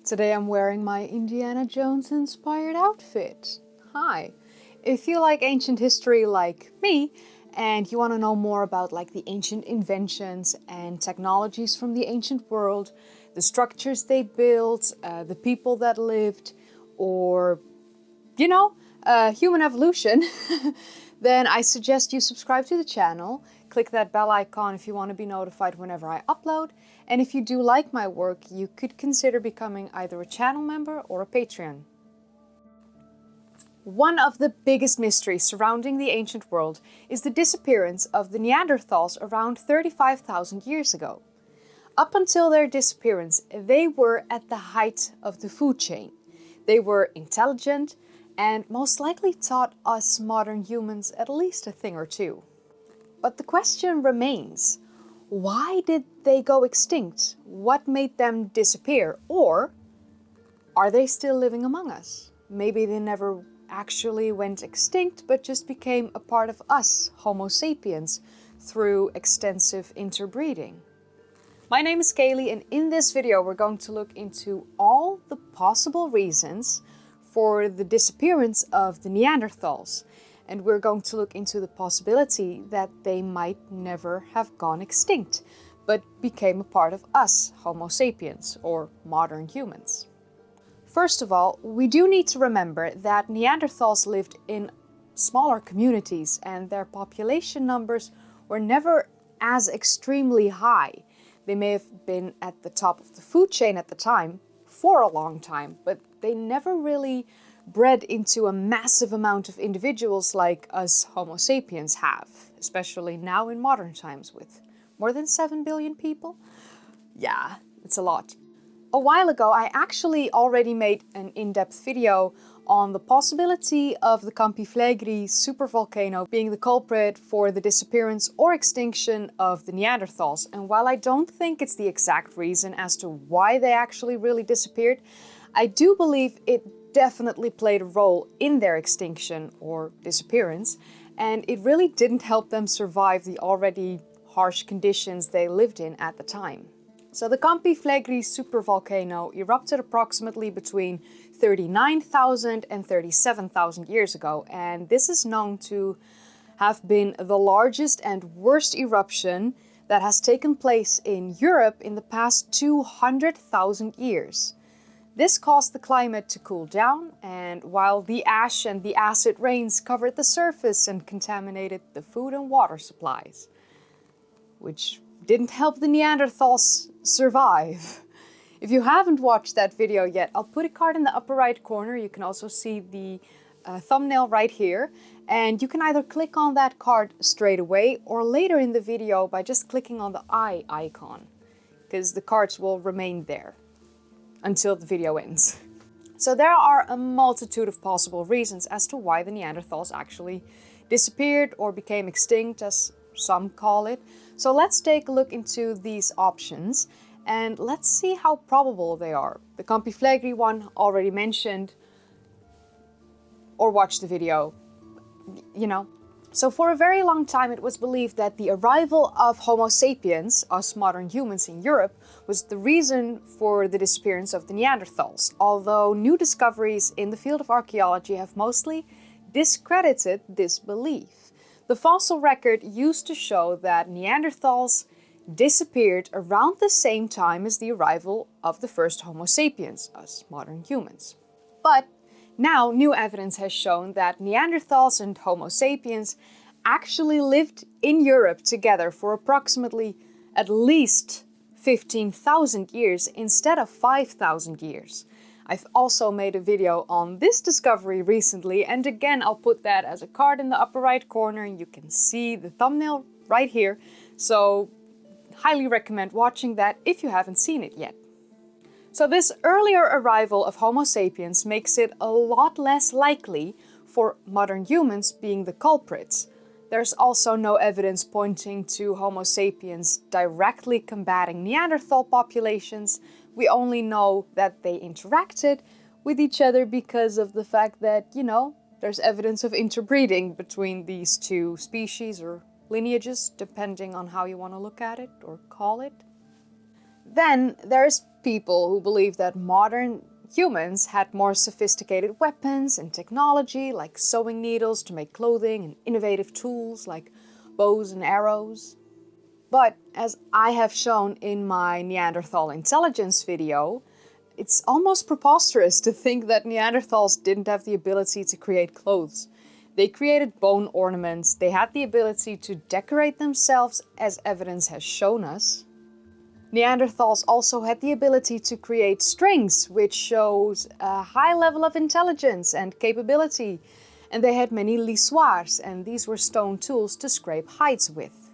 Today I'm wearing my Indiana Jones inspired outfit. Hi. If you like ancient history like me, and you want to know more about the ancient inventions and technologies from the ancient world, the structures they built, the people that lived, or, human evolution, then I suggest you subscribe to the channel, click that bell icon if you want to be notified whenever I upload, and if you do like my work, you could consider becoming either a channel member or a Patreon. One of the biggest mysteries surrounding the ancient world is the disappearance of the Neanderthals around 35,000 years ago. Up until their disappearance, they were at the height of the food chain. They were intelligent and most likely taught us modern humans at least a thing or two. But the question remains, why did they go extinct? What made them disappear? Or are they still living among us? Maybe they never actually went extinct, but just became a part of us, Homo sapiens, through extensive interbreeding. My name is Kaylee, and in this video we're going to look into all the possible reasons for the disappearance of the Neanderthals. And we're going to look into the possibility that they might never have gone extinct, but became a part of us, Homo sapiens, or modern humans. First of all, we do need to remember that Neanderthals lived in smaller communities and their population numbers were never as extremely high. They may have been at the top of the food chain at the time, for a long time, but they never really bred into a massive amount of individuals like us Homo sapiens have, especially now in modern times with more than 7 billion people. Yeah, it's a lot. A while ago, I actually already made an in-depth video on the possibility of the Campiflagri supervolcano being the culprit for the disappearance or extinction of the Neanderthals. And while I don't think it's the exact reason as to why they actually really disappeared, I do believe it definitely played a role in their extinction or disappearance, and it really didn't help them survive the already harsh conditions they lived in at the time. So the Campiflagri supervolcano erupted approximately between 39,000 and 37,000 years ago, and this is known to have been the largest and worst eruption that has taken place in Europe in the past 200,000 years. This caused the climate to cool down, and while the ash and the acid rains covered the surface and contaminated the food and water supplies, which didn't help the Neanderthals survive. If you haven't watched that video yet, I'll put a card in the upper right corner. You can also see the thumbnail right here, and you can either click on that card straight away or later in the video by just clicking on the eye icon, because the cards will remain there until the video ends. So there are a multitude of possible reasons as to why the Neanderthals actually disappeared or became extinct, as some call it. So let's take a look into these options and let's see how probable they are. The Campiflagri one already mentioned, or watch the video, So for a very long time it was believed that the arrival of Homo sapiens, us modern humans in Europe, was the reason for the disappearance of the Neanderthals, although new discoveries in the field of archaeology have mostly discredited this belief. The fossil record used to show that Neanderthals disappeared around the same time as the arrival of the first Homo sapiens, us modern humans. But now, new evidence has shown that Neanderthals and Homo sapiens actually lived in Europe together for approximately at least 15,000 years instead of 5,000 years. I've also made a video on this discovery recently, and again I'll put that as a card in the upper right corner and you can see the thumbnail right here, so highly recommend watching that if you haven't seen it yet. So this earlier arrival of Homo sapiens makes it a lot less likely for modern humans being the culprits. There's also no evidence pointing to Homo sapiens directly combating Neanderthal populations. We only know that they interacted with each other because of the fact that, there's evidence of interbreeding between these two species or lineages, depending on how you want to look at it or call it. Then there's people who believe that modern humans had more sophisticated weapons and technology, like sewing needles to make clothing and innovative tools like bows and arrows. But as I have shown in my Neanderthal intelligence video, it's almost preposterous to think that Neanderthals didn't have the ability to create clothes. They created bone ornaments, they had the ability to decorate themselves, as evidence has shown us. Neanderthals also had the ability to create strings, which shows a high level of intelligence and capability. And they had many lissoirs, and these were stone tools to scrape hides with.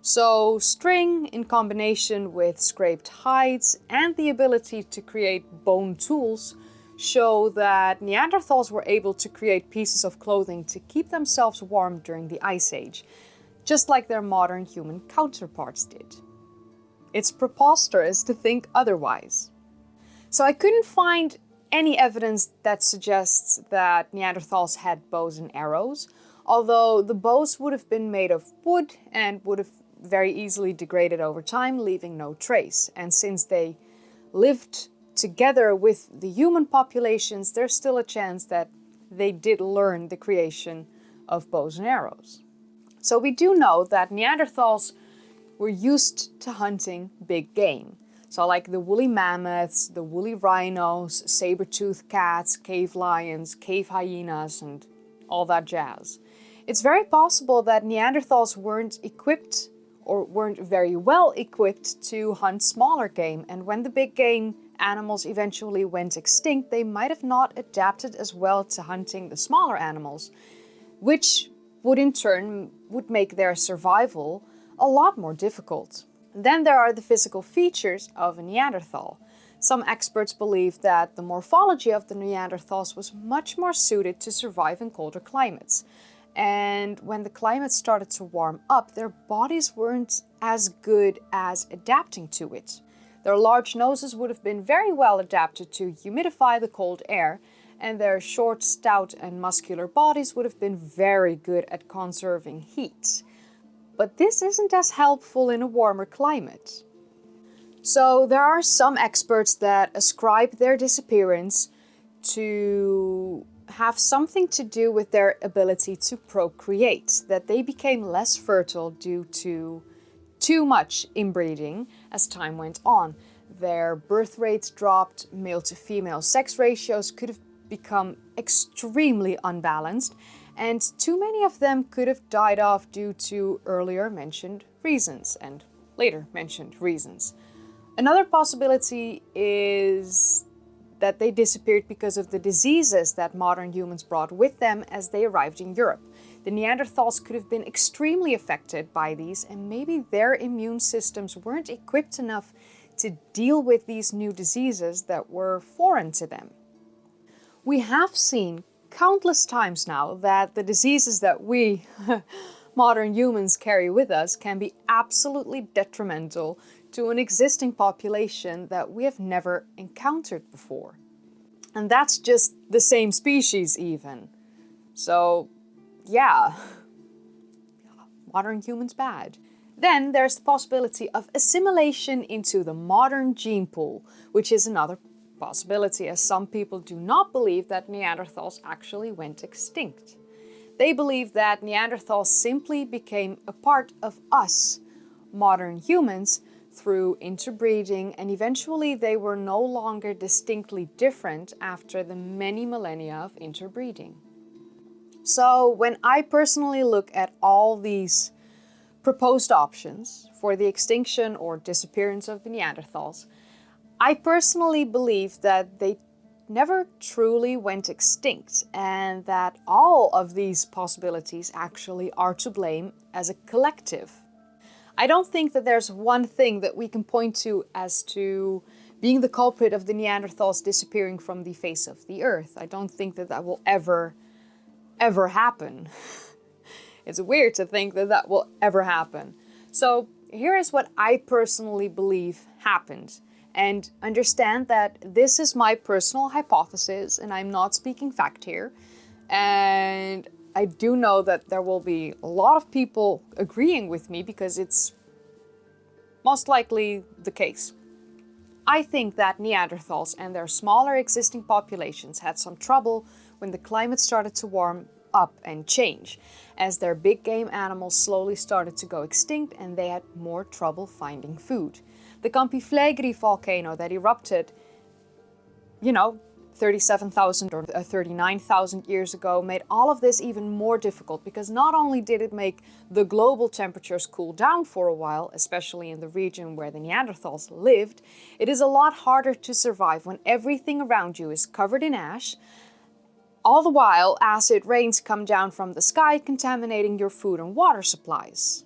So string in combination with scraped hides and the ability to create bone tools show that Neanderthals were able to create pieces of clothing to keep themselves warm during the Ice Age, just like their modern human counterparts did. It's preposterous to think otherwise. So I couldn't find any evidence that suggests that Neanderthals had bows and arrows, although the bows would have been made of wood and would have very easily degraded over time, leaving no trace. And since they lived together with the human populations, there's still a chance that they did learn the creation of bows and arrows. So we do know that Neanderthals were used to hunting big game. So like the woolly mammoths, the woolly rhinos, saber-toothed cats, cave lions, cave hyenas, and all that jazz. It's very possible that Neanderthals weren't equipped or weren't very well equipped to hunt smaller game, and when the big game animals eventually went extinct, they might have not adapted as well to hunting the smaller animals, which would in turn make their survival a lot more difficult. Then there are the physical features of a Neanderthal. Some experts believe that the morphology of the Neanderthals was much more suited to survive in colder climates. And when the climate started to warm up, their bodies weren't as good as adapting to it. Their large noses would have been very well adapted to humidify the cold air, and their short, stout, and muscular bodies would have been very good at conserving heat. But this isn't as helpful in a warmer climate. So there are some experts that ascribe their disappearance to have something to do with their ability to procreate, that they became less fertile due to too much inbreeding as time went on. Their birth rates dropped, male to female sex ratios could have become extremely unbalanced, and too many of them could have died off due to earlier mentioned reasons and later mentioned reasons. Another possibility is that they disappeared because of the diseases that modern humans brought with them as they arrived in Europe. The Neanderthals could have been extremely affected by these, and maybe their immune systems weren't equipped enough to deal with these new diseases that were foreign to them. We have seen countless times now that the diseases that we modern humans carry with us can be absolutely detrimental to an existing population that we have never encountered before. And that's just the same species even. So, yeah, modern humans bad. Then there's the possibility of assimilation into the modern gene pool, which is another possibility, as some people do not believe that Neanderthals actually went extinct. They believe that Neanderthals simply became a part of us, modern humans, through interbreeding, and eventually they were no longer distinctly different after the many millennia of interbreeding. So when I personally look at all these proposed options for the extinction or disappearance of the Neanderthals, I personally believe that they never truly went extinct, and that all of these possibilities actually are to blame as a collective. I don't think that there's one thing that we can point to as to being the culprit of the Neanderthals disappearing from the face of the earth. I don't think that that will ever happen. It's weird to think that that will ever happen. So here is what I personally believe happened. And understand that this is my personal hypothesis and I'm not speaking fact here. And I do know that there will be a lot of people agreeing with me because it's most likely the case. I think that Neanderthals and their smaller existing populations had some trouble when the climate started to warm up and change, as their big game animals slowly started to go extinct and they had more trouble finding food. The Campi Flegrei volcano that erupted, 37,000 or 39,000 years ago made all of this even more difficult, because not only did it make the global temperatures cool down for a while, especially in the region where the Neanderthals lived, it is a lot harder to survive when everything around you is covered in ash. All the while, acid rains come down from the sky, contaminating your food and water supplies.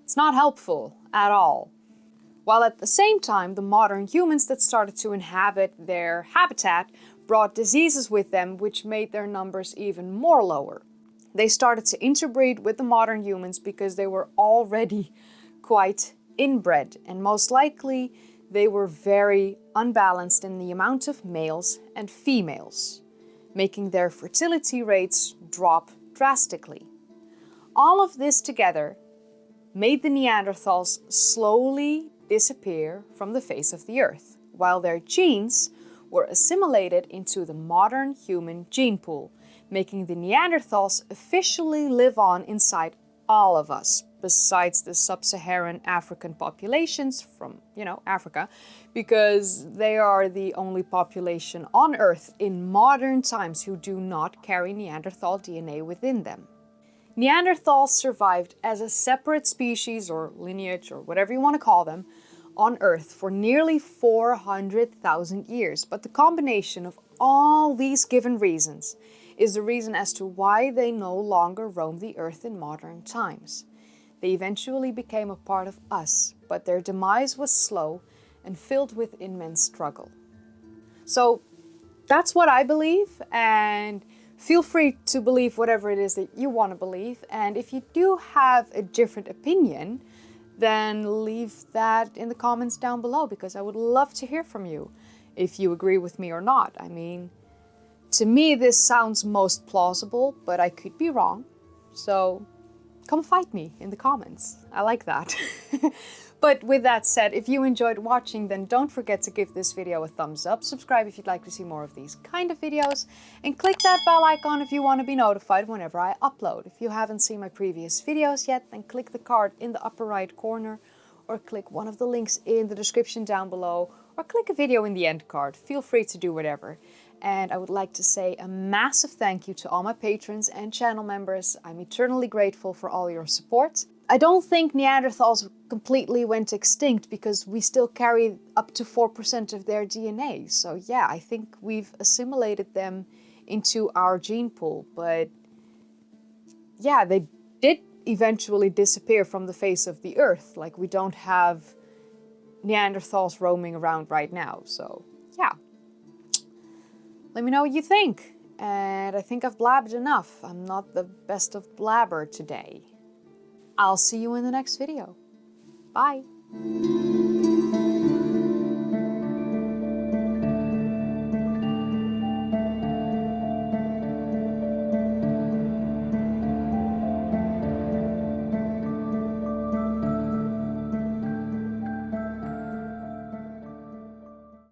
It's not helpful at all. While at the same time, the modern humans that started to inhabit their habitat brought diseases with them, which made their numbers even more lower. They started to interbreed with the modern humans because they were already quite inbred, and most likely they were very unbalanced in the amount of males and females, making their fertility rates drop drastically. All of this together made the Neanderthals slowly disappear from the face of the earth, while their genes were assimilated into the modern human gene pool, making the Neanderthals officially live on inside all of us, besides the sub-Saharan African populations from, Africa, because they are the only population on Earth in modern times who do not carry Neanderthal DNA within them. Neanderthals survived as a separate species or lineage or whatever you want to call them on Earth for nearly 400,000 years. But the combination of all these given reasons is the reason as to why they no longer roam the Earth in modern times. They eventually became a part of us, but their demise was slow and filled with immense struggle. So that's what I believe, and feel free to believe whatever it is that you want to believe. And if you do have a different opinion, then leave that in the comments down below, because I would love to hear from you if you agree with me or not. I mean, to me this sounds most plausible, but I could be wrong. So come fight me in the comments. I like that. But with that said, if you enjoyed watching, then don't forget to give this video a thumbs up, subscribe if you'd like to see more of these kind of videos, and click that bell icon if you want to be notified whenever I upload. If you haven't seen my previous videos yet, then click the card in the upper right corner, or click one of the links in the description down below, or click a video in the end card. Feel free to do whatever. And I would like to say a massive thank you to all my patrons and channel members. I'm eternally grateful for all your support. I don't think Neanderthals completely went extinct, because we still carry up to 4% of their DNA. So yeah, I think we've assimilated them into our gene pool. But yeah, they did eventually disappear from the face of the earth. Like, we don't have Neanderthals roaming around right now. So yeah. Let me know what you think. And I think I've blabbed enough. I'm not the best of blabber today. I'll see you in the next video. Bye.